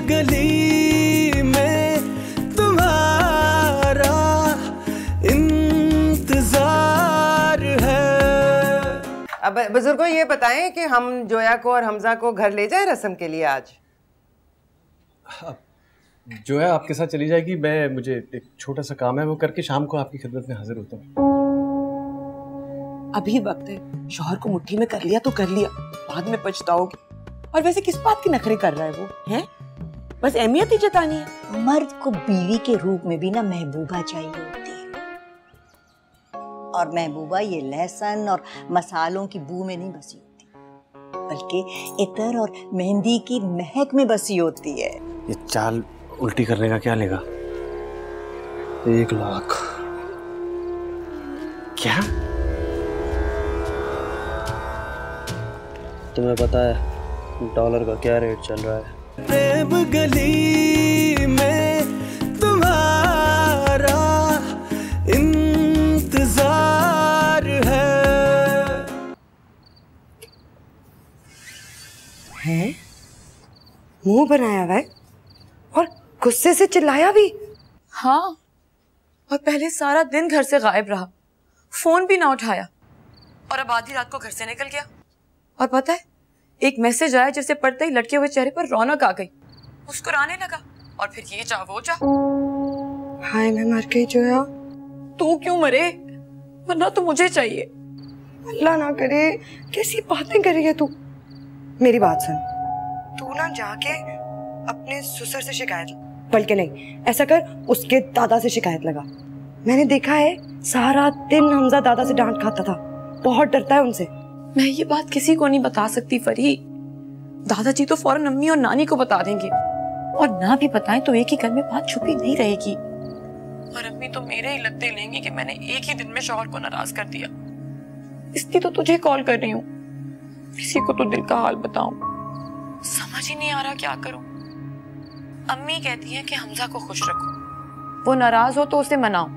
गली में तुम्हारा इंतजार है। अब बुजुर्गों ये बताएं कि हम जोया को और हमजा को घर ले जाए रस्म के लिए आज। जोया आपके साथ चली जाएगी, मुझे एक छोटा सा काम है, वो करके शाम को आपकी खिदमत में हाजिर होता हूँ। अभी वक्त है, शौहर को मुट्ठी में कर लिया तो कर लिया, बाद में पछताओगे। और वैसे किस बात की नखरे कर रहा है वो, हैं? बस अहमियत ही जतानी है। मर्द को बीवी के रूप में भी ना महबूबा चाहिए होती है, और महबूबा ये लहसुन और मसालों की बू में नहीं बसी होती, बल्कि इतर और मेहंदी की महक में बसी होती है। ये चाल उल्टी करने का क्या लेगा? 1 लाख। क्या? तुम्हें पता है डॉलर का क्या रेट चल रहा है? प्रेम गली में तुम्हारा इंतजार है। मुंह बनाया हुआ है और गुस्से से चिल्लाया भी। हाँ, और पहले सारा दिन घर से गायब रहा, फोन भी ना उठाया, और अब आधी रात को घर से निकल गया। और पता है, एक मैसेज आया जिसे पढ़ते ही लटके हुए चेहरे पर रौनक आ गई, मुस्कुराने लगा, और फिर ये जा वो जा। हाय मैं मर गई जोया। तू क्यों मरे, वरना तो मुझे चाहिए। अल्लाह ना करे, कैसी बातें कर रही है तू। मेरी बात सुन, तू ना जाके अपने ससुर से शिकायत, बल्कि नहीं ऐसा कर, उसके दादा से शिकायत लगा। मैंने देखा है सारा दिन हमजा दादा से डांट खाता था, बहुत डरता है उनसे। मैं ये बात किसी को नहीं बता सकती फरी, दादाजी तो फौरन अम्मी और नानी को बता देंगे, और ना भी बताएं तो एक ही घर में बात छुपी नहीं रहेगी। और अम्मी तो मेरे ही लगते लेंगी कि मैंने एक ही दिन में शौहर को नाराज कर दिया। इसलिए तो तुझे कॉल कर रही हूँ, किसी को तो दिल का हाल बताऊं। समझ ही नहीं आ रहा क्या करूं। अम्मी कहती है कि हमजा को खुश रखो, वो नाराज हो तो उसे मनाओ।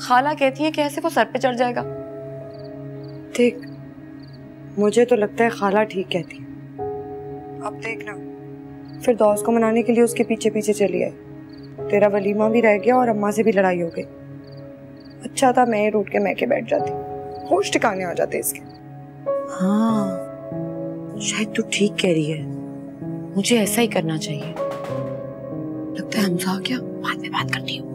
खाला कहती है कि ऐसे वो सर पे चढ़ जाएगा। ठीक, मुझे तो लगता है खाला ठीक कहती है। अब देखना, फिर दोस्त को मनाने के लिए उसके पीछे पीछे चली आई। तेरा वलीमा भी रह गया और अम्मा से भी लड़ाई हो गई। अच्छा था मैं रूठ के मैके बैठ जाती, होश ठिकाने आ जाते इसके। हाँ, शायद तू ठीक कह रही है, मुझे ऐसा ही करना चाहिए। लगता है हमजा आ गया, बाद में बात करती हूँ।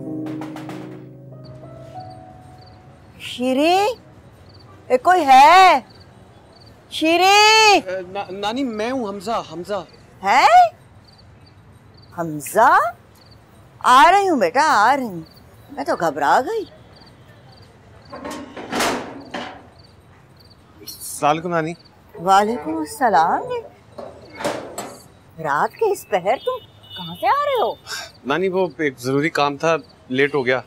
शीरी, कोई है? शीरी। नानी मैं हूँ, हमजा है? हमजा? आ रही हूँ बेटा, आ रही हूँ। मैं तो घबरा गई। सलाम नानी। वालेकुम अस्सलाम। रात के इस पहर तुम कहाँ से आ रहे हो? नानी वो एक जरूरी काम था, लेट हो गया,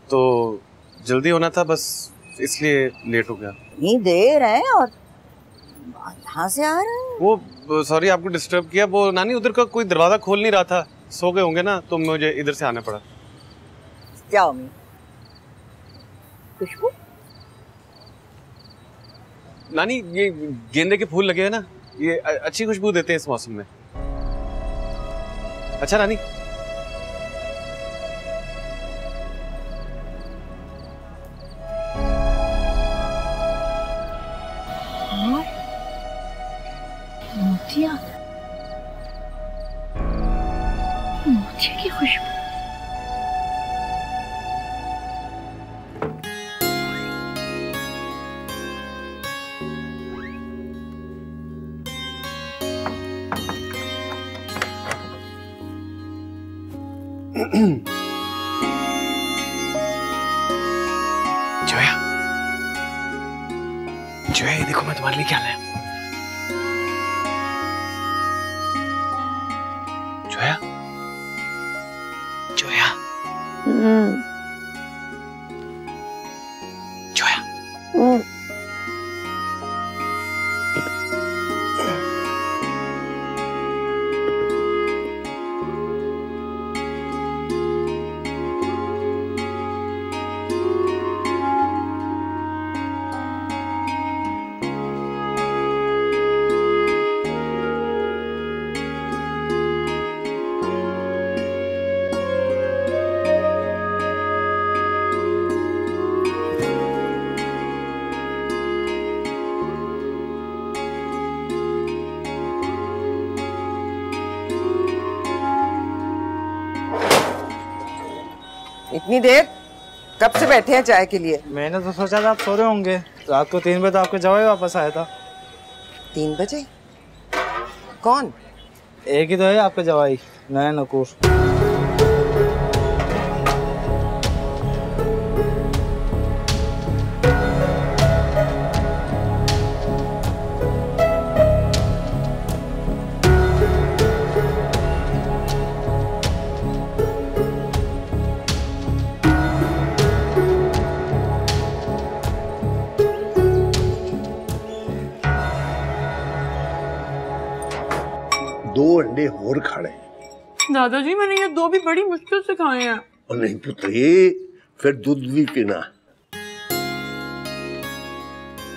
तो जल्दी होना था, बस इसलिए लेट हो गया। इतनी देर है और यहाँ से आ रहे हो? वो सॉरी आपको डिस्टर्ब किया। वो नानी उधर का कोई दरवाजा खोल नहीं रहा था, सो गए होंगे ना, तो मुझे इधर से आना पड़ा। क्या उम्मीद? खुशबू? नानी ये गेंदे के फूल लगे हैं ना, ये अच्छी खुशबू देते हैं इस मौसम में। अच्छा नानी, मोतिया, मोतिया की खुशबू। जोया, जोया ये देखो मैं तुम्हारे लिए क्या लाया। जोया, जोया, जोया। इतनी देर कब से बैठे हैं चाय के लिए? मैंने तो सोचा था आप सो रहे होंगे। रात को 3 बजे तो आपके जवाई वापस आया था। 3 बजे? कौन? एक ही तो है आपका जवाई, नया नकूर। दो अंडे और खाने। दादाजी मैंने ये 2 भी बड़ी मुश्किल से खाए हैं। और नहीं पुत्री, फिर दूध भी पीना।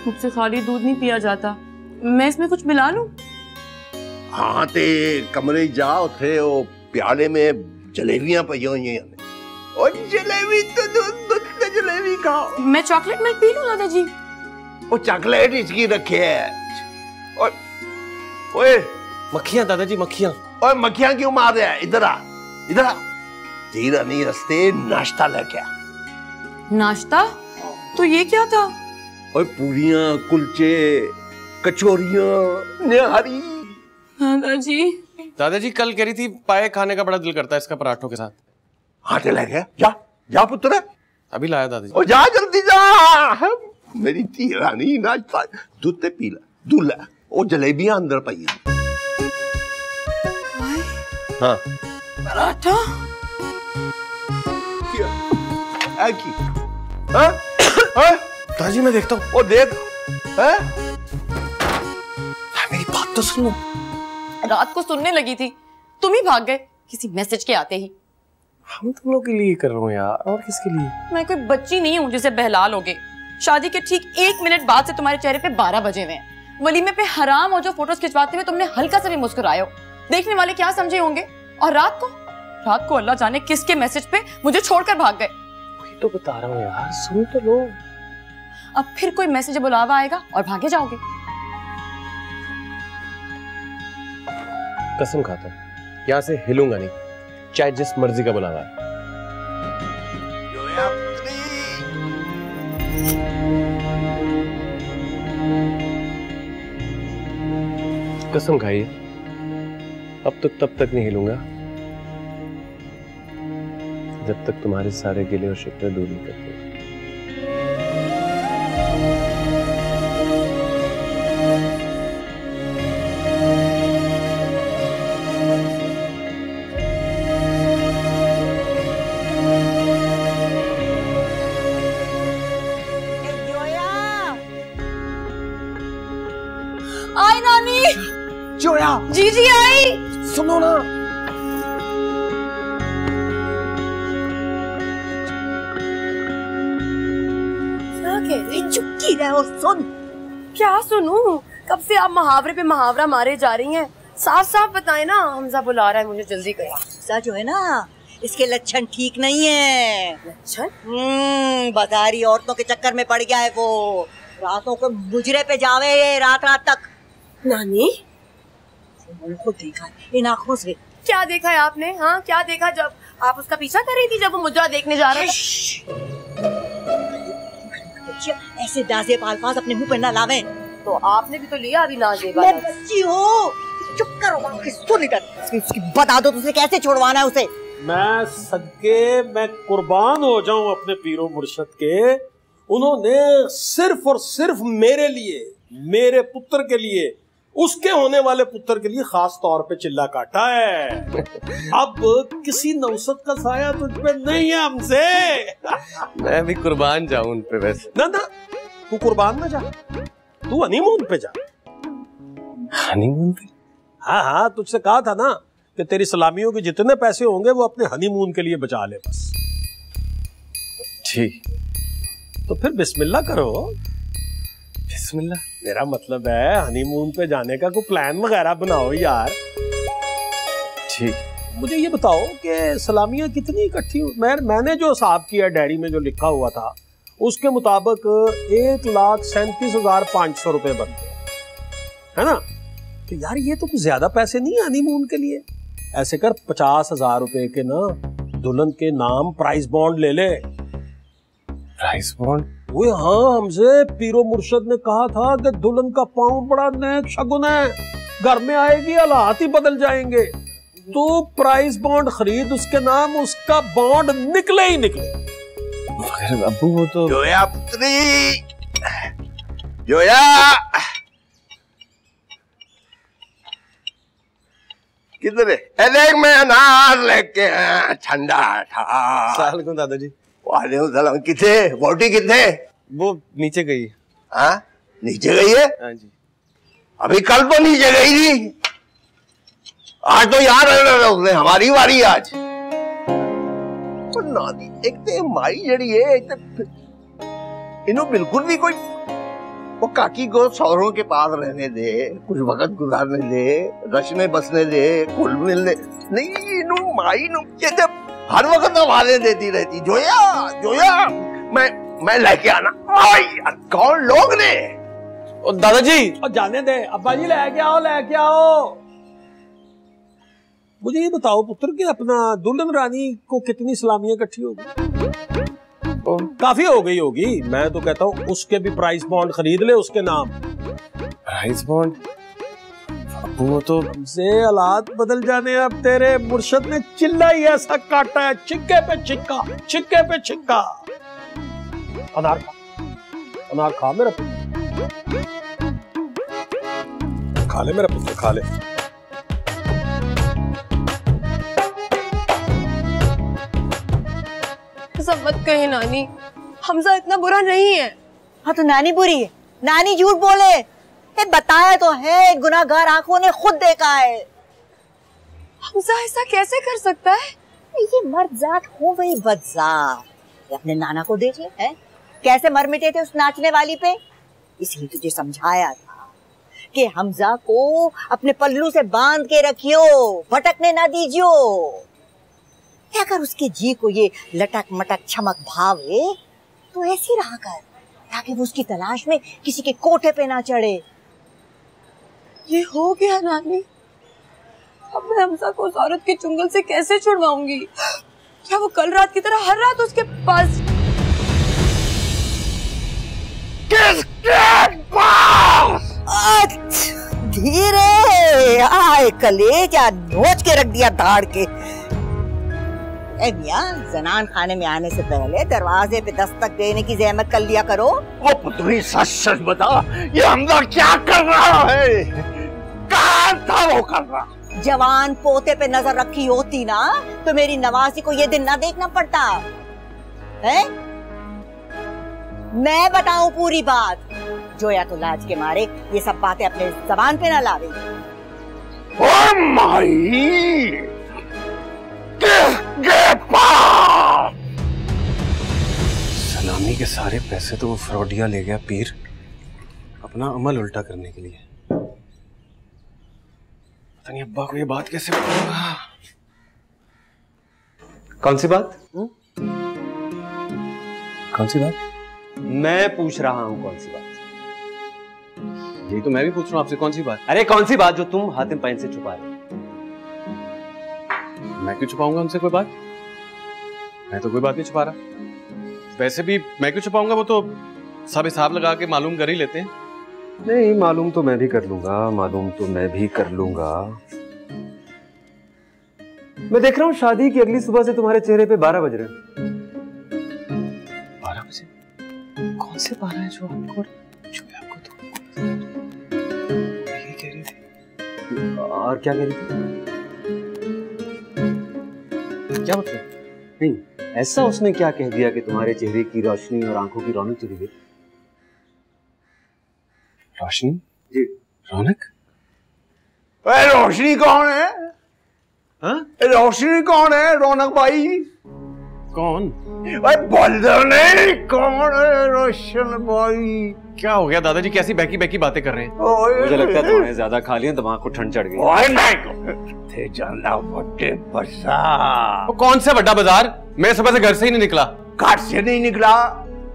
मुझसे खाली दूध नहीं पिया जाता, मैं इसमें कुछ मिला लूं? हाँ ते कमरे जाओ थे, वो प्याले में जलेबियां पई हुई हैं। और जलेबी तो दूध का जलेबी खाओ। मैं चॉकलेट मिल्क पी लूं दादाजी? वो चॉकलेट इसकी रखे है। और ओए मक्खियां दादाजी, मक्खियां। और मक्खियां क्यों मार रहा है? इधर आ, इधर आ। तेरा नहीं रस्ते नाश्ता लेके आ। नाश्ता? तो ये क्या था? और पूरियां, कुलचे, कचौरियां, निहारी। दादाजी दादाजी कल कह रही थी पाए खाने का बड़ा दिल करता है इसका पराठों के साथ। हाँ चला गया। जा जा पुत्र, अभी लाया दादाजी। और जा जल्दी जा। मेरी धी रानी नाश्ता दूध ते पी ला, दूध ला। वो जलेबियां अंदर पई हैं। हाँ पराठा क्या है की? हाँ दादाजी मैं देखता हूँ। वो देख, हैं? मेरी बात तो सुनो। रात को सुनने लगी थी, तुम ही भाग गए किसी मैसेज के आते ही। हम तुम लोग के लिए कर रहे हो यार, और किसके लिए? मैं कोई बच्ची नहीं हूँ जिसे बहला लोगे। शादी के ठीक 1 मिनट बाद से तुम्हारे चेहरे पे 12 बजे हुए हैं। वलीमे पे हराम और जो फोटोज खिंचवाते हुए तुमने हल्का सा भी मुस्कुराए हो, देखने वाले क्या समझे होंगे। और रात को अल्लाह जाने किसके मैसेज पे मुझे छोड़कर भाग गए। वही तो बता रहा हूँ यार, सुन तो लो। अब फिर कोई मैसेज बुलावा आएगा और भागे जाओगे। कसम खाता हूँ यहाँ से हिलूंगा नहीं, चाहे जिस मर्जी का बुलावा है। कसम खाइए, अब तो तब तक नहीं हिलूंगा जब तक तुम्हारे सारे गिले और शिकवे दूर नहीं करते। आई नानी। जोया, जीजी आई। सुनो ना। चुपकी रहो, सुन। क्या सुनूं? कब से आप मुहावरे पे मुहावरा मारे जा रही हैं। साफ साफ बताएं ना, हमजा बुला रहा है मुझे, जल्दी करें। हमजा जो है ना, इसके लक्षण ठीक नहीं है। लक्षण? बाजारी औरतों के चक्कर में पड़ गया है वो। रातों को मुजरे पे जावे रात तक। नानी उनको देखा इन आँखों से। क्या देखा है आपने? हाँ क्या देखा जब आप उसका पीछा कर रही थी, जब वो मुजरा देखने जा रहा था? ऐसे दाज़ेब अल्फाज अपने मुंह पर ना लावे। तो आपने भी तो लिया अभी नाज़ेब। मैं बच्ची हूँ, चुप करो। सुन इधर, उसकी बता दो तुझे कैसे छुड़वाना है उसे। मैं सदके मैं कुर्बान हो जाऊं अपने पीरो मुर्शद के। उन्होंने सिर्फ और सिर्फ मेरे लिए, मेरे पुत्र के लिए, उसके होने वाले पुत्र के लिए खास तौर पे चिल्ला काटा है। अब किसी नौसत का साया तुझ पे नहीं है हमसे। मैं भी कुर्बान जाऊं उन पे। वैसे ना ना, तू कुर्बान ना जा, तू हनीमून पे जा। हनीमून पे? हाँ हाँ, तुझसे कहा था ना कि तेरी सलामियों के जितने पैसे होंगे वो अपने हनीमून के लिए बचा ले बस। ठीक, तो फिर बिस्मिल्लाह करो। बिस्मिल्लाह? मेरा मतलब है हनीमून पे जाने का कोई प्लान वगैरह बनाओ यार। ठीक। मुझे ये बताओ कि सलामियां कितनी इकट्ठी? मैंने जो हिसाब किया डायरी में जो लिखा हुआ था उसके मुताबिक 1,37,500 रुपए बनते है ना। तो यार ये तो कुछ ज्यादा पैसे नहीं है हनीमून के लिए। ऐसे कर 50,000 रुपए के ना दुल्हन के नाम प्राइस बॉन्ड ले ले। Price bond? वो हाँ, हमसे पीरो मुर्शद ने कहा था कि दुल्हन का पाँव बड़ा नेक शगुन है, घर में आएगी हालात ही बदल जाएंगे। तो प्राइस बॉन्ड खरीद उसके नाम, उसका बॉन्ड निकले ही निकले। मगर अब्बू वो तो जोया पुत्री, जोया किधर है? देख मैं अनार लेके आया, ठंडा था। सलाम दादाजी। वालेकुम सलाम। किथे वोटी किथे? वो नीचे गई। हाँ नीचे गई है? हाँ जी। अभी कल तो नीचे गई थी, आज तो यार उसने हमारी बारी आज। नानी एक तो माई जड़ी है, इन्हों बिल्कुल भी कोई वो काकी को सौरों के पास रहने दे, कुछ वक्त गुजारने दे, रचने बसने दे, कुल मिलने नहीं। इन्हों माई नु ये जब हर वक्त आवाजें देती रहती, जोया जोया मैं लेके आना। कौन लोग ने? और दादाजी और जाने दे, अब्बा जी लेके आओ लेके आओ। मुझे ये बताओ पुत्र कि अपना दुल्हन रानी को कितनी सलामियां इकट्ठी होगी? काफी हो गई होगी। मैं तो कहता हूँ उसके भी प्राइस बॉन्ड खरीद ले उसके नाम। Price bond? वो तो से हालात बदल जाने। अब तेरे मुर्शद ने चिल्ला ही ऐसा काटा है, छिक्के पे छिक्का, छिक्के पे छिक्का। अनार खा, अनार खा मेरा पुत्र, खा ले मेरा पुत्र, खा ले। सब मत कहे नानी, हमजा इतना बुरा नहीं है। हाँ तो नानी बुरी है, नानी झूठ बोले। बताया तो है, गुनाहगार आंखों ने खुद देखा है। हमजा ऐसा कैसे कर सकता है? ये मर्द जात हो वही बदजात। अपने नाना को देख ले, है कैसे मर मिटे थे उस नाचने वाली पे। इसलिए तुझे समझाया था कि हमजा को अपने पल्लू से बांध के रखियो, भटकने ना दीजियो। अगर उसके जी को ये लटक मटक छमक भावे तो ऐसी रहा कर, ताकि वो उसकी तलाश में किसी के कोठे पे ना चढ़े। ये हो गया नानी, अब मैं हमजा को उस औरत के चुंगल से कैसे छुड़वाऊंगी? क्या वो कल रात की तरह हर रात उसके पास? धीरे आए, कलेजा नोच के रख दिया धाड़ के। मियां, जनान खाने में आने से पहले दरवाजे पे दस्तक देने की जहमत कर लिया करो। ओ पुत्री सच सच बता, ये हमजा क्या कर रहा है? कहाँ था वो कर रहा? जवान पोते पे नजर रखी होती ना तो मेरी नवासी को ये दिन ना देखना पड़ता है। मैं बताऊं पूरी बात, जोया तो लाज के मारे ये सब बातें अपने जबान पे ना लावे। ओ माई, सलामी के सारे पैसे तो वो फ्रॉडिया ले गया पीर, अपना अमल उल्टा करने के लिए। पता नहीं अब्बा को ये बात कैसे बताऊंगा। कौन सी बात? कौन सी बात? मैं पूछ रहा हूं कौन सी बात। यही तो मैं भी पूछ रहा हूं आपसे, कौन सी बात? अरे कौन सी बात जो तुम हातिम पैन से छुपा रहे हो? मैं क्यों छुपाऊंगा उनसे कोई बात? मैं तो कोई बात नहीं छुपा रहा। वैसे भी मैं क्यों छुपाऊंगा, वो तो सब हिसाब लगा के मालूम कर ही लेते हैं। नहीं, मालूम तो मैं भी कर लूंगा, मालूम तो मैं भी कर लूंगा। मैं देख रहा हूँ शादी की अगली सुबह से तुम्हारे चेहरे पे 12 बज रहे हैं। 12 बजे? कौन से 12 है जो आपको तो यही कह रही थी। और क्या कह रही थी? क्या मतलब? नहीं, ऐसा उसने क्या कह दिया कि तुम्हारे चेहरे की रोशनी और आंखों की रौनक चली गई? रोशनी? जी। रौनक? रोशनी कौन है? हाँ? रोशनी कौन है? रौनक भाई कौन? बंदर नहीं, कौन है रोशन भाई? क्या हो गया दादाजी, कैसी बहकी बहकी बातें कर रहे हैं? मुझे लगता है तुम्हें ज्यादा खा लिया, दिमाग को ठंड चढ़ गई। वो कौन सा बड़ा बाजार? मैं सुबह से घर से ही नहीं निकला। घर से नहीं निकला?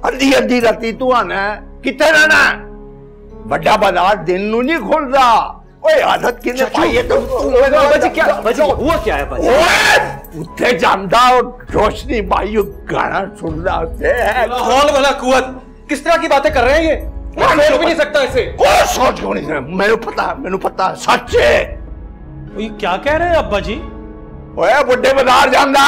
अद्धी अद्धी राती तू आना कितने रहना? बड़ा बाजार दिन नू नहीं खुलता, ओए आदत किने पाई है तुम? बाजी क्या हुआ क्या है बाजी? उत्थे जानदा और रोशनी भाई गाना सुनना होते हैं। हौल वाला कुवत, किस तरह की बातें कर रहे हैं ये? मैं सोच भी नहीं सकता इसे। कोई सोच क्यों नहीं सकता? मैंने पता सच है। ये क्या कह रहे हैं अब्बा जी? ओए बुड्ढे बाजार जानदा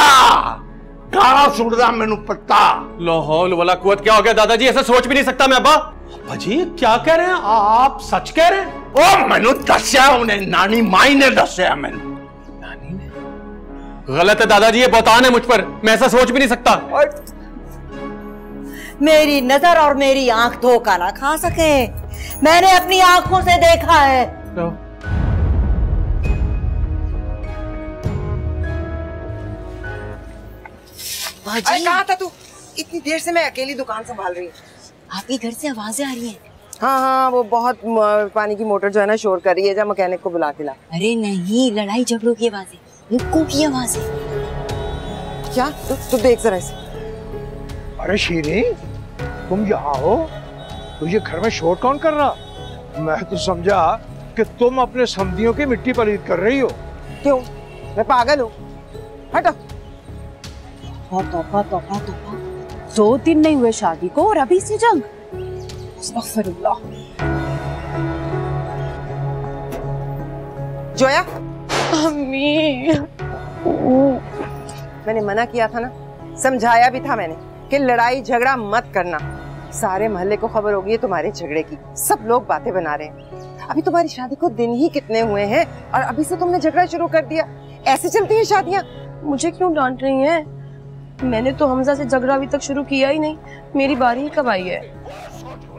गाना सुनदा मैंने पता। लाहौल वाला कुवत, क्या हो गया दादाजी? ऐसा सोच भी नहीं सकता मैं अब्बा। अब्बा जी क्या कह रहे हैं आप? सच कह रहे हैं? ओ मैंने दस्या उन्हें, नानी माई ने दस्या मैंने। नानी ने? गलत है दादाजी, ये बहतान है मुझ पर। मैं ऐसा सोच भी नहीं सकता। मेरी नजर और मेरी आंख धोखा ना खा सके। मैंने अपनी आंखों से देखा है। अरे कहाँ था तू? इतनी देर से मैं अकेली दुकान संभाल रही हूँ। आपके घर से आवाजें आ रही हैं। हाँ, वो बहुत पानी की मोटर जो है ना शोर कर रही है। जा मैकेनिक को बुला के ला। अरे नहीं, लड़ाई झगड़ों की आवाजें, मुक्कों की आवाजें। क्या? तू देख जरा इसे। अरे शीरी, तुम यहाँ हो? तुझे घर में शोर कौन कर रहा? मैं तो समझा कि तुम अपने समधियों की मिट्टी पलीद कर रही हो। क्यों? मैं पागल हूँ? हटो। तौबा तौबा तौबा, 2 दिन नहीं हुए शादी को और अभी से जंग। अस्तगफिरुल्लाह। जोया, अम्मी, मैंने मना किया था ना, समझाया भी था मैंने कि लड़ाई झगड़ा मत करना। सारे मोहल्ले को खबर होगी तुम्हारे झगड़े की। सब लोग बातें बना रहे हैं। अभी तुम्हारी शादी को दिन ही कितने हुए हैं और अभी से तुमने झगड़ा शुरू कर दिया। ऐसे चलती हैं शादियां? मुझे क्यों डांट रही हैं? मैंने तो हमजा से झगड़ा अभी तक शुरू किया ही नहीं। मेरी बारी ही कब आई है?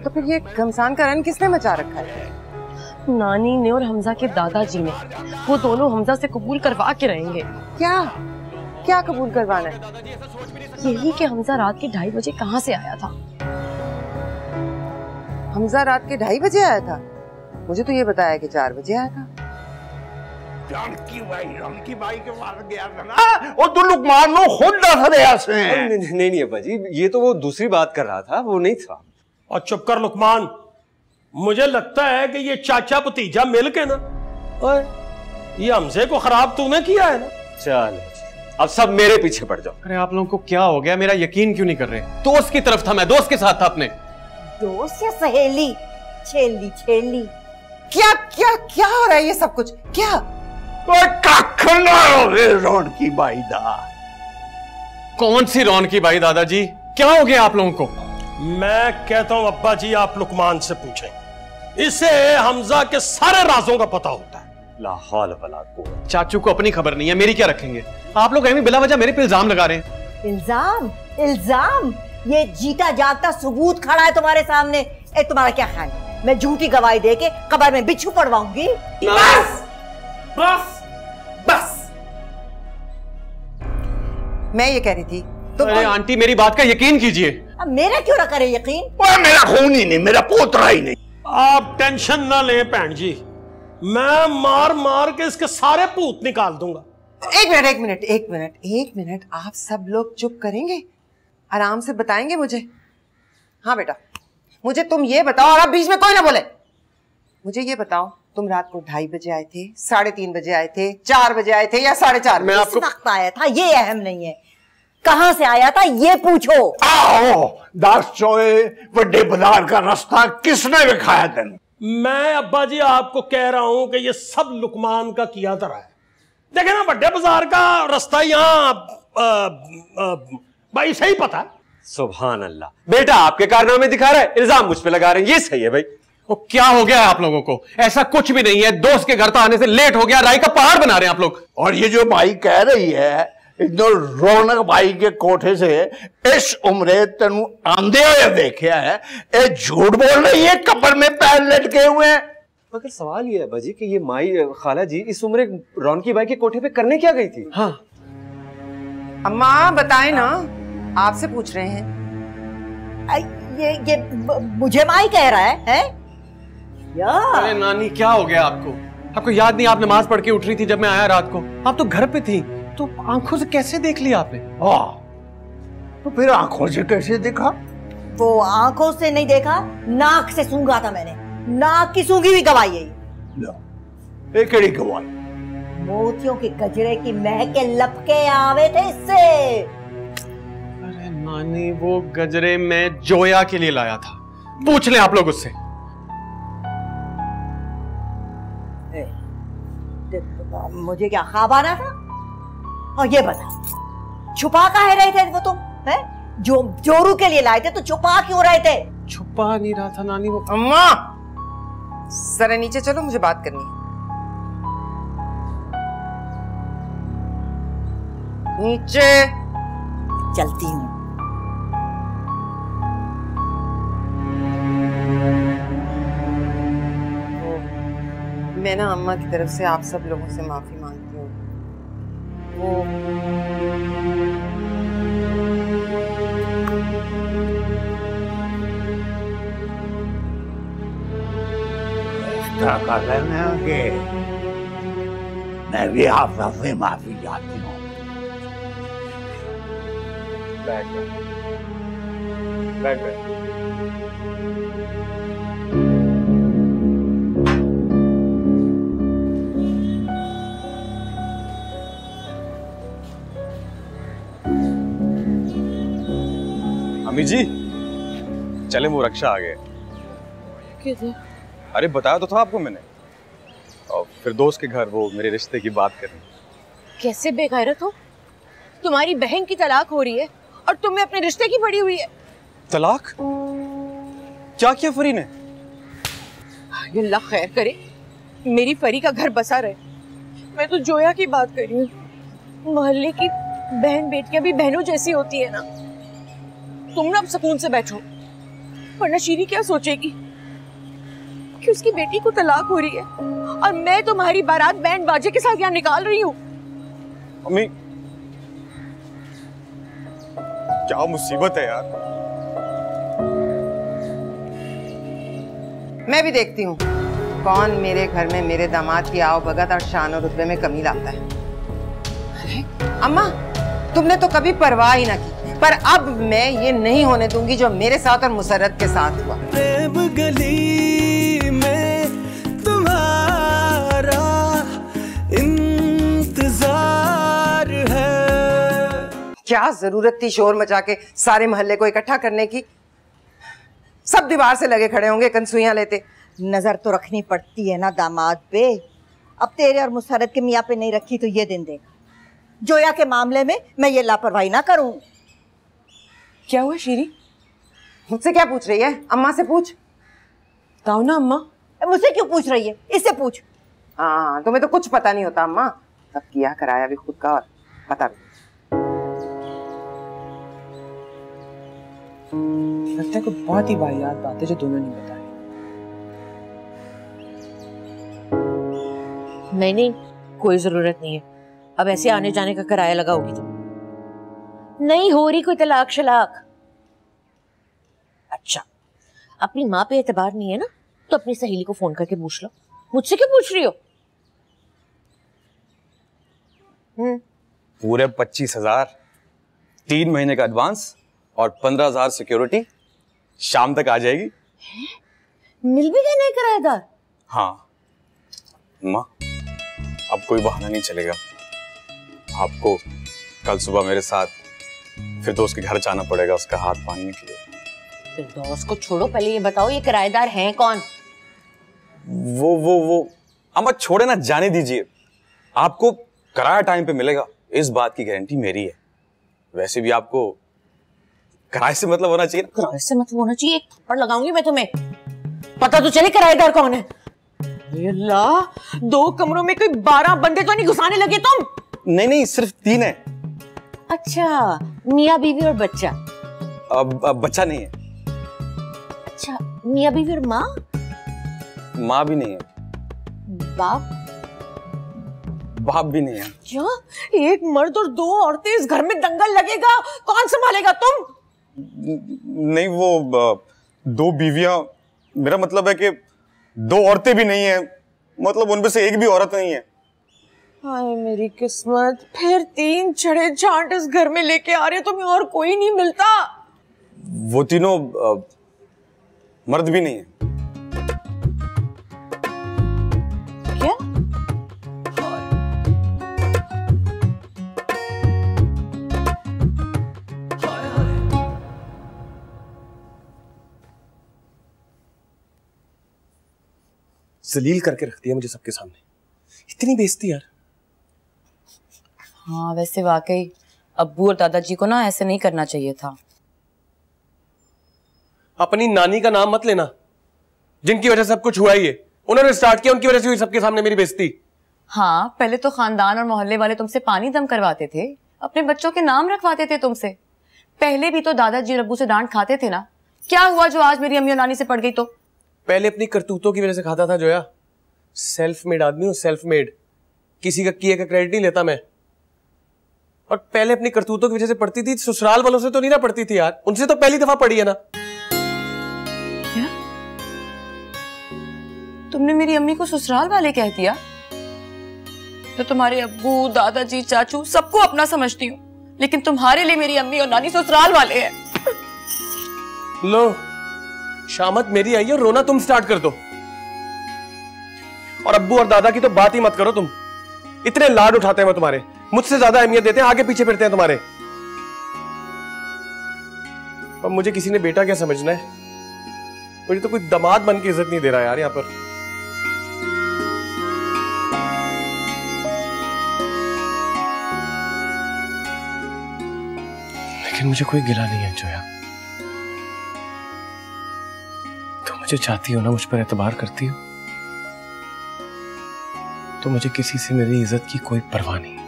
तो फिर ये घमसान का रन किसने मचा रखा है? नानी ने और हमजा के दादाजी ने। वो दोनों हमजा से कबूल करवा के रहेंगे। क्या क्या कबूल करवाना है? यही कि हमजा रात के 2:30 बजे कहाँ से आया था। हमजा रात के 2:30 बजे आया था? मुझे तो ये बताया कि 4 बजे आया था। रौनकी बाई के पास गया था ना, और तो लुकमान नो खुद दस रहा से। नहीं अब्बा जी, ये तो वो दूसरी बात कर रहा था, वो नहीं था। और चुप कर लुकमान, मुझे लगता है कि ये चाचा भतीजा मिल के ना, ओए ये हमसे को खराब तूने किया है ना। चल अब सब मेरे पीछे पड़ जाओ। अरे आप लोगों को क्या हो गया? मेरा यकीन क्यों नहीं कर रहे? दोस्त की तरफ था मैं, दोस्त के साथ था अपने। दोस्त या सहेली? छेली। क्या क्या क्या हो रहा है ये सब कुछ? क्या? रौनकी बाई दा। कौन सी रौनकी बाई दादाजी? क्या हो गया आप लोगों को? मैं कहता हूं अब्बा जी आप लुकमान से पूछें। इसे हमजा के सारे राजों का पता होता है। लाहौल वला कुव्वत। चाचू को अपनी खबर नहीं है, मेरी क्या रखेंगे? आप लोग ऐਵੇਂ बिला वजह मेरे पे इल्जाम लगा रहे हैं। इल्जाम? ये जीता जागता सबूत खड़ा है तुम्हारे सामने। तुम्हारा क्या ख्याल है? मैं झूठी गवाही देके कब्र में बिच्छू पड़वाऊंगी? बस मैं ये कह रही थी तो अरे आंटी मेरी बात का यकीन कीजिए। अब मेरा क्यों ना करे यकीन? मेरा खून ही नहीं, मेरा पोतरा ही नहीं। आप टेंशन ना लें बहन जी, मैं मार मार के इसके सारे भूत निकाल दूंगा। एक मिनट, आप सब लोग चुप करेंगे? आराम से बताएंगे मुझे? हाँ बेटा, मुझे तुम ये बताओ, और अब बीच में कोई ना बोले। मुझे ये बताओ, तुम रात को 2:30 बजे आए थे, 3:30 बजे आए थे, 4 बजे आए थे या 4:30? मैं आपको वक्त आया था ये अहम नहीं है, कहां से आया था ये पूछो। आओ दास चोए बड़े बाजार का रास्ता किसने दिखाया तेन? मैं अब्बा जी आपको कह रहा हूं कि ये सब लुकमान का किया धरा है। देखे ना बड़े बाजार का रास्ता यहाँ भाई सही पता है। सुभान अल्लाह, बेटा आपके कारनामे दिखा रहा है, इल्जाम मुझ पे लगा रहे हैं, ये सही है भाई। वो क्या हो गया है आप लोगों को? ऐसा कुछ भी नहीं है, दोस्त के घर तो आने से लेट हो गया, राई का पहाड़ बना रहे हैं आप लोग। और ये जो भाई कह रही है, रौनक भाई के कोठे से इस उम्रे तेन आंदे हुए देखा है, ये झूठ बोल रही है, कब्र में पैर लटके हुए हैं। मगर सवाल ये है बाजी कि ये माई खाला जी इस उम्र रौनकी बाई के कोठे पे करने क्या गई थी? हाँ अम्मा बताए ना, आपसे पूछ रहे हैं। ये मुझे माई कह रहा है? अरे नानी क्या हो गया आपको? आपको याद नहीं आप नमाज पढ़ के उठ रही थी जब मैं आया रात को? आप तो घर पे थी, तो आंखों से कैसे देख लिया आपने? तो फिर आंखों से कैसे देखा? वो आंखों से नहीं देखा, नाक से सूंघा था मैंने। नाक की सूंघी हुई गवाही है। एक कड़ी गवाही मोतियों के गजरे की महके लपके आवे थे इससे। अरे नानी, वो गजरे मैं जोया के लिए लाया था, पूछ लें आप लोग उससे। मुझे क्या ख्वाब आना था? और ये बता, छुपा काहे रहे थे वो तुम? हैं? जो जोरू के लिए लाए थे तो छुपा क्यों रहे थे? छुपा नहीं रहा था नानी, वो अम्मा जरा नीचे चलो, मुझे बात करनी है। नीचे चलती हूँ। मैं ना अम्मा की तरफ से आप सब लोगों से माफी मांगती हूँ। वो कर लेने आगे मैं भी आप सबसे माफी चाहती हूँ। अम्मी जी चले, वो रक्षा आ गए। किधर? अरे बताया तो था आपको मैंने। और फिर दोस्त के घर वो मेरे रिश्ते की बात करनी। कैसे बेगैरत हो? तुम्हारी बहन की तलाक हो रही है और तुम्हें अपने रिश्ते की पड़ी हुई है। तलाक? क्या किया फरी ने? अल्लाह खैर करे, मेरी फरी का घर बसा रहे। मैं तो जोया की बात कर रही हूँ। मोहल्ले की बहन बेटियां भी बहनों जैसी होती है ना। तुम ना अब सुकून से बैठो, वरना शीरी क्या सोचेगी कि उसकी बेटी को तलाक हो रही है और मैं तुम्हारी बारात बैंड बाजे के साथ यहाँ निकाल रही हूँ। अम्मी क्या मुसीबत है यार। मैं भी देखती हूँ कौन मेरे घर में मेरे दामाद की आओ भगत और शान और रुतबे में कमी लाता है। अम्मा तुमने तो कभी परवाह ही ना की, पर अब मैं ये नहीं होने दूंगी जो मेरे साथ और मुसर्रत के साथ हुआ। प्रेम गली में तुम्हारा इंतजार है। क्या जरूरत थी शोर मचा के सारे मोहल्ले को इकट्ठा करने की? सब दीवार से लगे खड़े होंगे कनसुइयां लेते। नजर तो रखनी पड़ती है ना दामाद पे। अब तेरे और मुसर्रत के मियाँ पे नहीं रखी तो ये दिन देगा। जोया के मामले में मैं ये लापरवाही ना करूं। क्या हुआ शीरी? मुझसे क्या पूछ रही है? अम्मा से पूछ। बताओ ना अम्मा। मुझसे क्यों पूछ रही है? इससे पूछ। हाँ तुम्हें तो कुछ पता नहीं होता अम्मा। सब किया कराया भी खुद का और पता भी। लगता है कोई बहुत ही वाहियात बात है जो दोनों नहीं बताई। नहीं, कोई जरूरत नहीं है। अब ऐसे आने जाने का किराया लगाओगी तुम? नहीं हो रही कोई तलाक शलाक। अच्छा, अपनी माँ पे एतबार नहीं है ना, तो अपनी सहेली को फोन करके पूछ लो। मुझसे क्यों पूछ रही हो? पूरे 25,000, 3 महीने का एडवांस और 15,000 सिक्योरिटी शाम तक आ जाएगी। मिल भी गए नहीं किराएदार? हाँ माँ, अब कोई बहाना नहीं चलेगा। आपको कल सुबह मेरे साथ फिर दोस्त के घर जाना पड़ेगा उसका हाथ बांधने के लिए। फिर दोस्त को छोड़ो, पहले ये बताओ ये किराएदार हैं कौन? वो अम्मा छोड़े ना, जाने दीजिए। आपको किराया टाइम पे मिलेगा, इस बात की गारंटी मेरी है। वैसे भी आपको किराए से मतलब होना चाहिए। किराए से मतलब होना चाहिए? एक थप्पड़ लगाऊंगी मैं तुम्हें। पता तो चले किराएदार कौन है। अल्लाह, 2 कमरों में कोई 12 बंदे तो नहीं घुसाने लगे तुम? नहीं, सिर्फ 3 है। अच्छा, मियाँ बीवी और बच्चा? अब बच्चा नहीं है। अच्छा, मियाँ बीवी और माँ? माँ भी नहीं है। बाप भी नहीं है। क्या? एक मर्द और 2 औरतें इस घर में दंगल लगेगा, कौन संभालेगा? तुम? नहीं, वो 2 बीवियां, मेरा मतलब है कि 2 औरतें भी नहीं है, मतलब उनमें से एक भी औरत नहीं है। हाय मेरी किस्मत, फिर 3 छड़े झांट इस घर में लेके आ रहे हो, तुम्हें और कोई नहीं मिलता? वो तीनों मर्द भी नहीं है। क्या? जलील करके रख दिया मुझे सबके सामने। इतनी बेइज्जती यार। हाँ वैसे वाकई अब्बू और दादाजी को ना ऐसे नहीं करना चाहिए था। अपनी नानी का नाम मत लेना, जिनकी वजह से सब कुछ हुआ ही है। उन्होंने स्टार्ट किया, उनकी वजह से हुई सबके सामने मेरी बेइज्जती। हाँ पहले तो खानदान और मोहल्ले वाले तुमसे पानी दम करवाते थे, अपने बच्चों के नाम रखवाते थे तुमसे। पहले भी तो दादाजी और अब्बू से डांट खाते थे ना। क्या हुआ जो आज मेरी अम्मी और नानी से पड़ गई? तो पहले अपनी करतूतों की वजह से खाता था जोया। सेल्फ मेड आदमी हूं, सेल्फ मेड। किसी का किए का क्रेडिट नहीं लेता मैं। और पहले अपनी करतूतों की वजह से पढ़ती थी, ससुराल वालों से तो नहीं ना पढ़ती थी यार, उनसे तो पहली दफा पढ़ी है ना। क्या तुमने मेरी अम्मी को ससुराल वाले कह दिया? तो तुम्हारे अब्बू दादाजी चाचू सबको अपना समझती हूँ, लेकिन तुम्हारे लिए मेरी अम्मी और नानी ससुराल वाले हैं। लो शामत मेरी आई है और रोना तुम स्टार्ट कर दो। और अब्बू और दादा की तो बात ही मत करो तुम। इतने लाड उठाते हैं वो तुम्हारे, मुझसे ज्यादा अहमियत देते हैं, आगे पीछे फिरते हैं तुम्हारे। अब मुझे किसी ने बेटा क्या समझना है? मुझे तो कोई दामाद बन के इज्जत नहीं दे रहा यार यहाँ पर। लेकिन मुझे कोई गिला नहीं है जोया। तुम मुझे चाहती हो ना, मुझ पर एतबार करती हो, तो मुझे किसी से मेरी इज्जत की कोई परवाह नहीं है।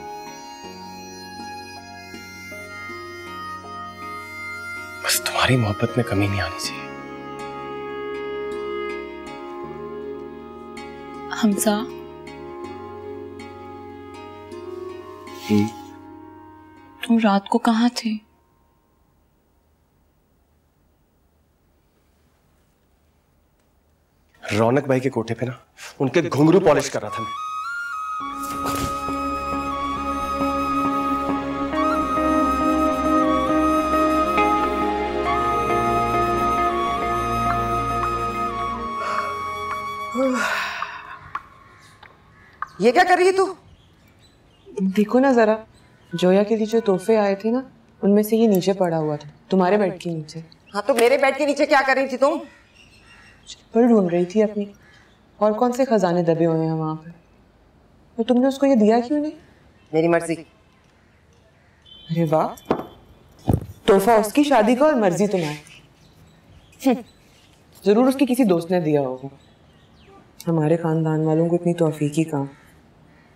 बस तुम्हारी मोहब्बत में कमी नहीं आनी चाहिए। हमजा तुम रात को कहाँ थे? रौनक भाई के कोठे पे ना उनके घुंघरू पॉलिश कर रहा था मैं। ये क्या कर रही है तू? देखो ना जरा, जोया के लिए जो तोहफे आए थे ना, उनमें से ये नीचे पड़ा हुआ था, तुम्हारे बेड के नीचे। हाँ तो मेरे बेड के नीचे क्या कर रही थी तुम? चप्पल ढूंढ रही थी अपनी। और कौन से खजाने दबे हुए हैं वहां पे? तो तुमने उसको ये दिया क्यों नहीं? मेरी मर्जी। अरे वाह, तोहफा उसकी शादी का और मर्जी तुम्हारी। जरूर उसके किसी दोस्त ने दिया होगा। हमारे खानदान वालों को इतनी तौफीकी काम,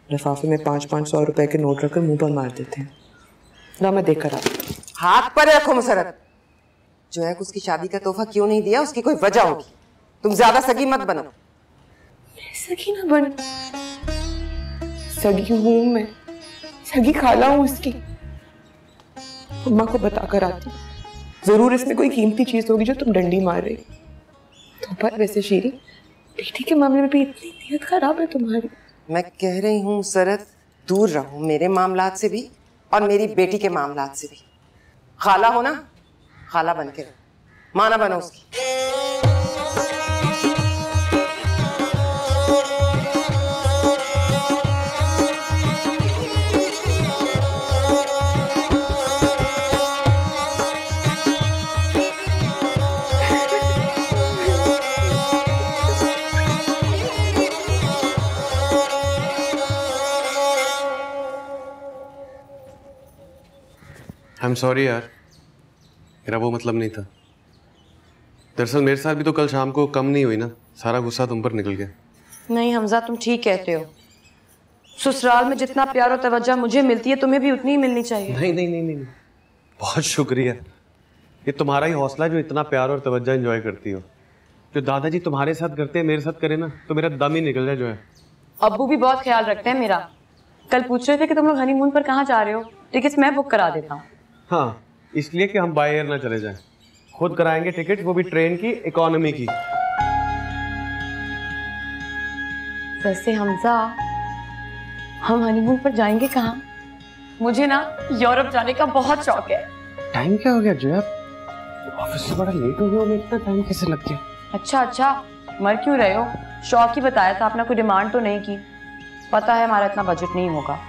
लिफाफे में 500-500 रुपए के नोट रखकर मुंह पर मार देते हैं। ना मैं देख कर आता। हाथ पर रखो मुसरत। जो है उसकी शादी का तोहफा क्यों नहीं दिया, उसकी कोई वजह होगी। तुम ज्यादा सगी मत बनो। सगी ना बन, सगी हूं मैं, सगी खाला हूं उसकी। अम्मा को बता कर आती, जरूर इसमें कोई कीमती चीज होगी जो तुम डंडी मार रही। तो पर वैसे शीरी, बेटी के मामले में भी इतनी नीयत खराब है तुम्हारी। मैं कह रही हूँ मुसरत, दूर रहो मेरे मामलात से भी और मेरी बेटी के मामलात से भी। खाला हो ना, खाला बन के रहो, माँ ना बनो उसकी। आई एम सॉरी यार, मेरा वो मतलब नहीं था। दरअसल मेरे साथ भी तो कल शाम को कम नहीं हुई ना, सारा गुस्सा तुम पर निकल गया। नहीं हमजा, तुम ठीक कहते हो। ससुराल में जितना प्यार और तवज्जो मुझे मिलती है, तुम्हें भी उतनी ही मिलनी चाहिए। नहीं नहीं नहीं नहीं, बहुत शुक्रिया। ये तुम्हारा ही हौसला जो इतना प्यार और तवज्जो एंजॉय करती हो। जो दादाजी तुम्हारे साथ करते हैं मेरे साथ करे ना, तो मेरा दम ही निकल जाए। जो है अब्बू भी बहुत ख्याल रखते हैं मेरा। कल पूछ रहे थे कि तुम लोग हनीमून पर कहाँ जा रहे हो, टिकट्स मैं बुक करा देता हूँ। हाँ, इसलिए कि हम बाय एयर ना चले जाएं। खुद कराएंगे टिकट, वो भी ट्रेन की, इकोनॉमी की। वैसे हमजा, हम हनीमून पर जाएंगे कहाँ? मुझे ना यूरोप जाने का बहुत शौक है। टाइम क्या हो गया जो यार, ऑफिस से बड़ा लेट हो गया, मैं इतना टाइम कैसे लग गया? अच्छा, मर क्यों रहे हो? शौक ही बताया था, अपना कोई डिमांड तो नहीं की। पता है हमारा इतना बजट नहीं होगा।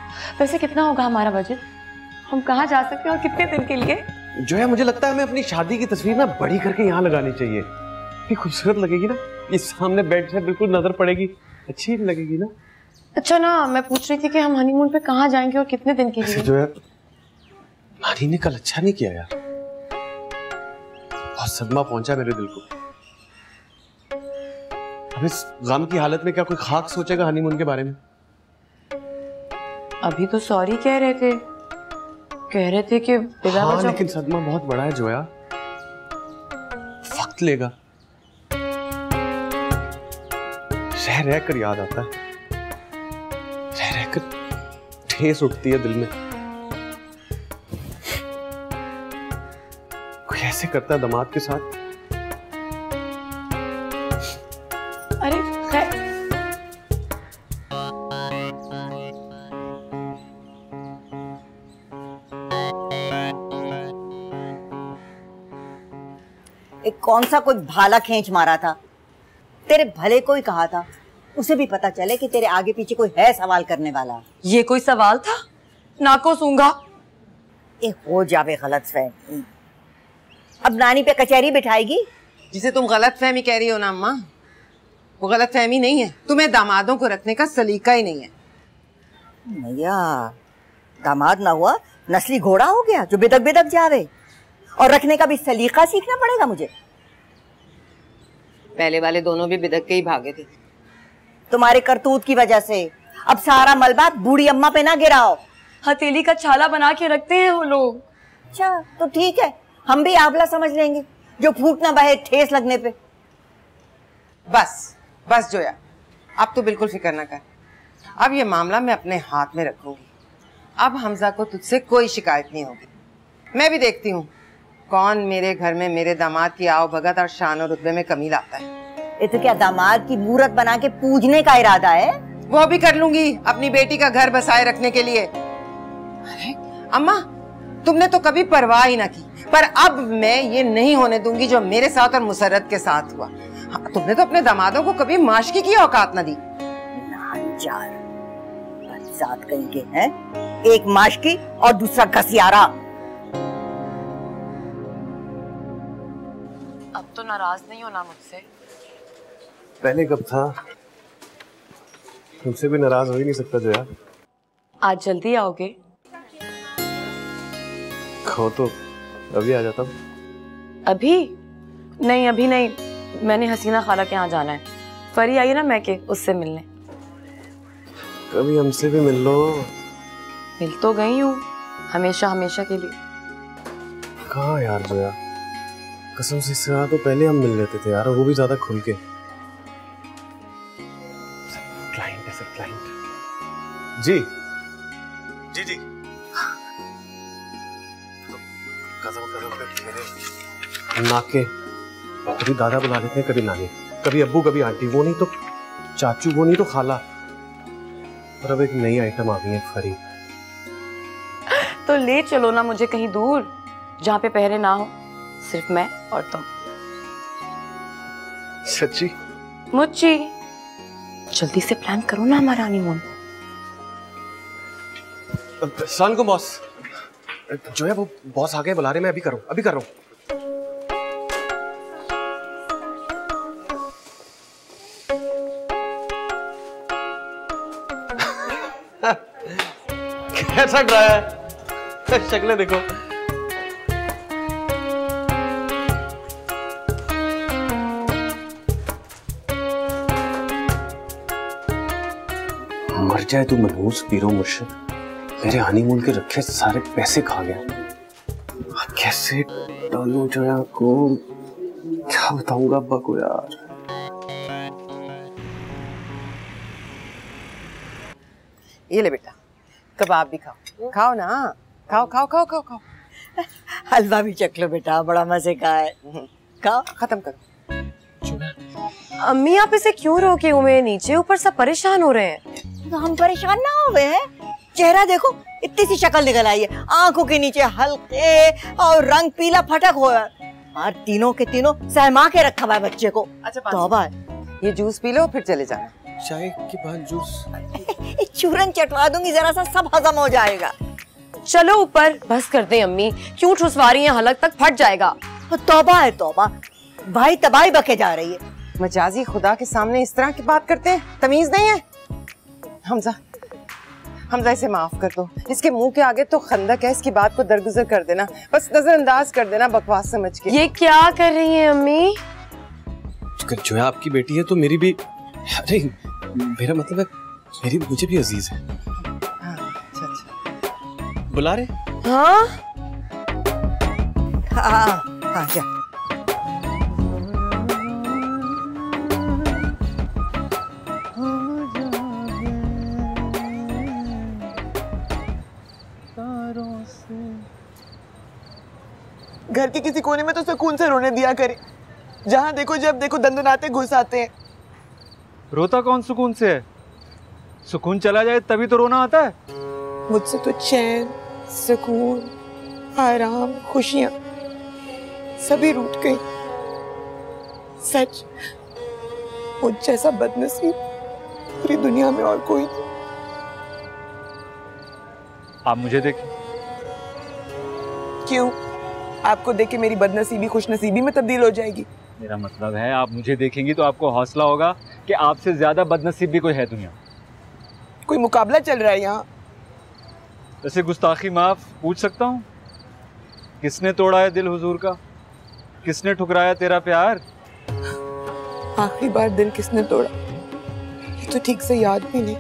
वैसे कितना होगा हमारा बजट? हम कहाँ जा सकते हैं और कितने दिन के लिए? जो है मुझे लगता है हमें अपनी शादी की तस्वीर ना बड़ी करके यहाँ लगानी चाहिए। ये खूबसूरत लगेगी ना, ये सामने बेड से बिल्कुल नजर पड़ेगी। अच्छी लगेगी ना। अच्छा ना, मैं पूछ रही थी कि हम हनीमून पे कहाँ जाएंगे और कितने दिन के लिए। जो है नानी ने कल अच्छा नहीं किया यार, बहुत सदमा पहुंचा मेरे दिल को। अब इस गम की हालत में क्या कोई खाक सोचेगा हनीमून के बारे में? अभी तो सॉरी कह रहे थे कि बिना हाँ, वजह। लेकिन सदमा बहुत बड़ा है जोया, वक्त लेगा। रह रह कर याद आता है, रह रह कर ठेस उठती है दिल में। कोई ऐसे करता है दामाद के साथ? अरे खैर, एक कौन सा कोई भाला खींच मारा था, तेरे भले कोई कहा था, उसे भी पता चले कि तेरे आगे पीछे कोई है सवाल करने वाला। ये कोई सवाल था? नाको सूंगा। हो जावे गलतफहमी। अब नानी पे कचहरी बिठाएगी। जिसे तुम गलतफहमी कह रही हो ना अम्मा, वो गलतफहमी नहीं है, तुम्हें दामादों को रखने का सलीका ही नहीं है। भैया दामाद ना हुआ, नस्ली घोड़ा हो गया जो बिदक बिदक जावे, और रखने का भी सलीका सीखना पड़ेगा मुझे। पहले वाले दोनों भी बिदक के ही भागे थे। तुम्हारे करतूत की वजह से अब सारा मलबा बूढ़ी अम्मा पे ना गिराओ। हथेली का छाला बना के रखते हैं वो लोग। अच्छा तो ठीक है, हम भी आंवला समझ लेंगे जो फूट ना बहे ठेस लगने पे। बस बस जोया, अब तो बिल्कुल फिक्र ना कर। अब ये मामला मैं अपने हाथ में रखूंगी। अब हमजा को तुझसे कोई शिकायत नहीं होगी। मैं भी देखती हूँ कौन मेरे घर में मेरे दामाद की आओ भगत और शान और रुतबे में कमी लाता है। ये तो क्या दामाद की मूरत बना के पूजने का इरादा है? वो भी कर लूंगी अपनी बेटी का घर बसाए रखने के लिए। अरे अम्मा, तुमने तो कभी परवाह ही ना की, पर अब मैं ये नहीं होने दूंगी जो मेरे साथ और मुसर्रत के साथ हुआ। तुमने तो अपने दामादों को कभी माशकी की औकात ना दी। साथ कहेंगे हैं, एक माशकी और दूसरा घसियारा। अब तो नाराज नहीं होना मुझसे। पहले कब था, तुमसे भी नाराज हो ही नहीं सकता जोया। आज जल्दी आओगे? कहो तो अभी आ जाता हूँ। अभी नहीं, अभी नहीं, मैंने हसीना खाला के यहाँ जाना है। फरी आई है ना मैं के, उससे मिलने। कभी हमसे भी मिल लो। मिल तो गई हूँ, हमेशा हमेशा के लिए। कहाँ यार जोया, कसम से इससे तो पहले हम मिल लेते थे यार, वो भी ज्यादा खुल के। क्लाइंट है सर, क्लाइंट। जी जी जी। कदम कदम पे मेरे नाके, कभी दादा बुला लेते हैं, कभी नानी, कभी अब्बू, कभी आंटी, वो नहीं तो चाचू, वो नहीं तो खाला। और अब एक नई आइटम आ गई है, फरी। तो ले चलो ना मुझे कहीं दूर, जहाँ पे पहरे ना हो, सिर्फ मैं और तुम। सच्ची? मुच्ची, जल्दी से प्लान करो ना हमारा हनीमून। सन को बॉस, जो है वो बॉस आगे बुला रहे, मैं अभी कर रहा हूँ। कैसा डराया है, शक्लें देखो। मर जाए तू मनहूस पीरो मुर्शिद, मेरे हनीमून के रखे सारे पैसे खा गया। कैसे डालूं जोया को, क्या बताऊंगा अब्बा को यार। ये ले बेटा, कबाब भी खाओ। खाओ ना, खाओ खाओ खाओ खाओ खाओ। हलवा भी चख लो बेटा, बड़ा मजे का है। खाओ, खत्म करो। अम्मी आप इसे क्यों रोके हुए हैं नीचे, ऊपर सब परेशान हो रहे हैं। तो हम परेशान ना हो गए हैं, चेहरा देखो, इतनी सी शक्ल निकल आई है, आंखों के नीचे हल्के और रंग पीला फटक हुआ है, और तीनों के तीनों सहमा के रखा हुआ है बच्चे को। अच्छा तौबा है। ये जूस पी लो फिर चले जाना। चाय के बाद जूस? चूरन चटवा दूंगी जरा सा, सब हजम हो जाएगा। चलो ऊपर, बस कर दे अम्मी, क्यों ठुसवा रही हैं, हलक तक फट जाएगा। तौबा है तौबा, भाई तबाही बके जा रही है। मजाजी खुदा के सामने इस तरह की बात करते हैं, तमीज नहीं है। हमजा, हमजा इसे माफ कर दो। इसके मुंह के आगे तो खंदक है, इसकी बात को दरगुजर कर देना, बस नजरअंदाज कर देना बकवास समझ के। ये क्या कर रही हैं अम्मी? अगर जोया आपकी बेटी है तो मेरी भी, अरे मेरा मतलब है मेरी मुझे भी अजीज है। अच्छा बुला रहे? हाँ हाँ हाँ जा। घर के किसी कोने में तो सुकून से रोने दिया करे, जहाँ देखो जब देखो दंदनाते घुस आते हैं। रोता कौन सुकून से है? सुकून चला जाए तभी तो रोना आता है। मुझसे तो चैन, सुकून, आराम, खुशियाँ सभी रूठ गई। सच, मुझ जैसा बदनसीब पूरी दुनिया में और कोई नहीं। आप मुझे देखें। क्यों? आपको देख के मेरी बदनसीबी खुशनसीबी में तब्दील हो जाएगी? मेरा मतलब है आप मुझे देखेंगी तो आपको हौसला होगा कि आपसे ज्यादा बदनसीब भी कोई है दुनिया। कोई मुकाबला चल रहा है यहाँ? वैसे गुस्ताखी माफ पूछ सकता हूँ, किसने तोड़ा है दिल हुजूर का? किसने ठुकराया तेरा प्यार? आखिरी बार दिल किसने तोड़ा ये तो ठीक से याद भी नहीं।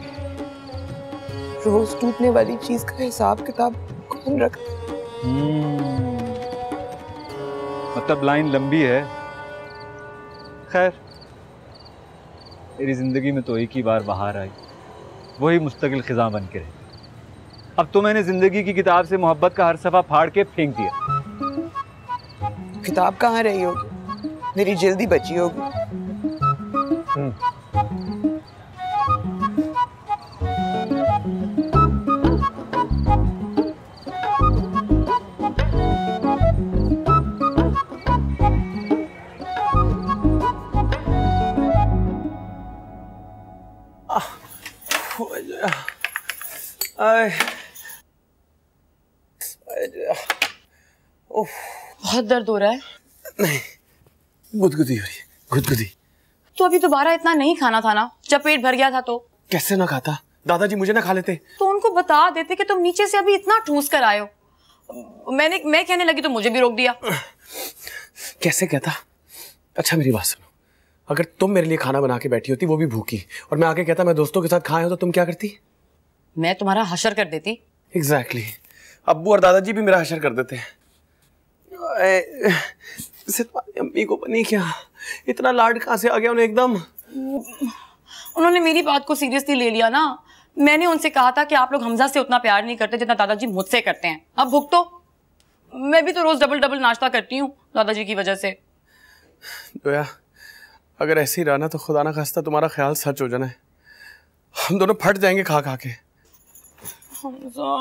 रोज टूटने वाली चीज का हिसाब किताब कौन रखता? मतलब लाइन लंबी है। खैर, मेरी जिंदगी में तो एक ही बार बाहर आई, वही मुस्तकिल खिज़ां बन के रही। अब तो मैंने जिंदगी की किताब से मोहब्बत का हर सफा फाड़ के फेंक दिया। किताब कहाँ रही होगी? मेरी जल्दी बची होगी। बहुत दर्द हो रहा है। नहीं, गुदगुदी हो रही है, गुदगुदी। तो अभी दोबारा इतना नहीं खाना था ना, जब पेट भर गया था तो? कैसे ना खाता? दादाजी मुझे ना खा लेते। तो उनको बता देते कि तुम नीचे से अभी इतना ठूस कर आए हो। मैं कहने लगी तो मुझे भी रोक दिया। कैसे कहता? अच्छा मेरी बात सुनो, अगर तुम मेरे लिए खाना बना के बैठी होती, वो भी भूखी, और मैं आके कहता मैं दोस्तों के साथ खाए हो, तो तुम क्या करती? मैं तुम्हारा हशर कर देती। एग्जैक्टली। अब्बू और दादाजी भी मेरा हशर कर देते हैं। इसे तुम्हारी अम्मी को बनी क्या? इतना लाड कहाँ से आ गया उन्हें एकदम? उन्होंने मेरी बात को सीरियसली ले लिया ना। मैंने उनसे कहा था कि आप लोग हमजा से उतना प्यार नहीं करते जितना दादाजी मुझसे करते हैं। अब भुगतो। मैं भी तो रोज डबल डबल नाश्ता करती हूँ दादाजी की वजह से। जोया, अगर ऐसे ही रहना तो खुदा ना खास्ता तुम्हारा ख्याल सच हो जाना है। हम दोनों फट जाएंगे खा खा के। हमजा,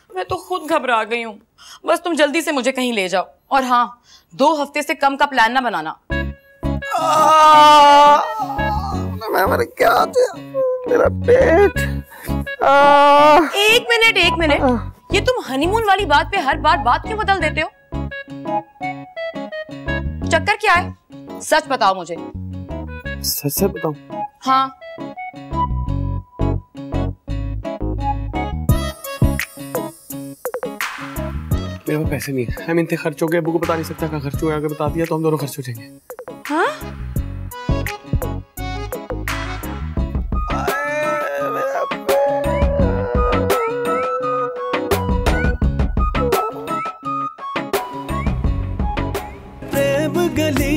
मैं तो खुद घबरा गई हूँ। बस तुम जल्दी से मुझे कहीं ले जाओ। और हाँ, 2 हफ्ते से कम का प्लान ना बनाना। मैं मर गया, मेरा पेट। एक मिनट, ये तुम हनीमून वाली बात पे हर बार बात क्यों बदल देते हो? चक्कर क्या है? सच बताओ मुझे। सच से बताऊं? हाँ। मेरे पास पैसे नहीं है। हम इतने खर्च हो गए, अबू को बता नहीं सकता कहाँ खर्च हुआ। अगर बता दिया तो हम दोनों खर्च हो जाएंगे। हाँ? प्रेम गली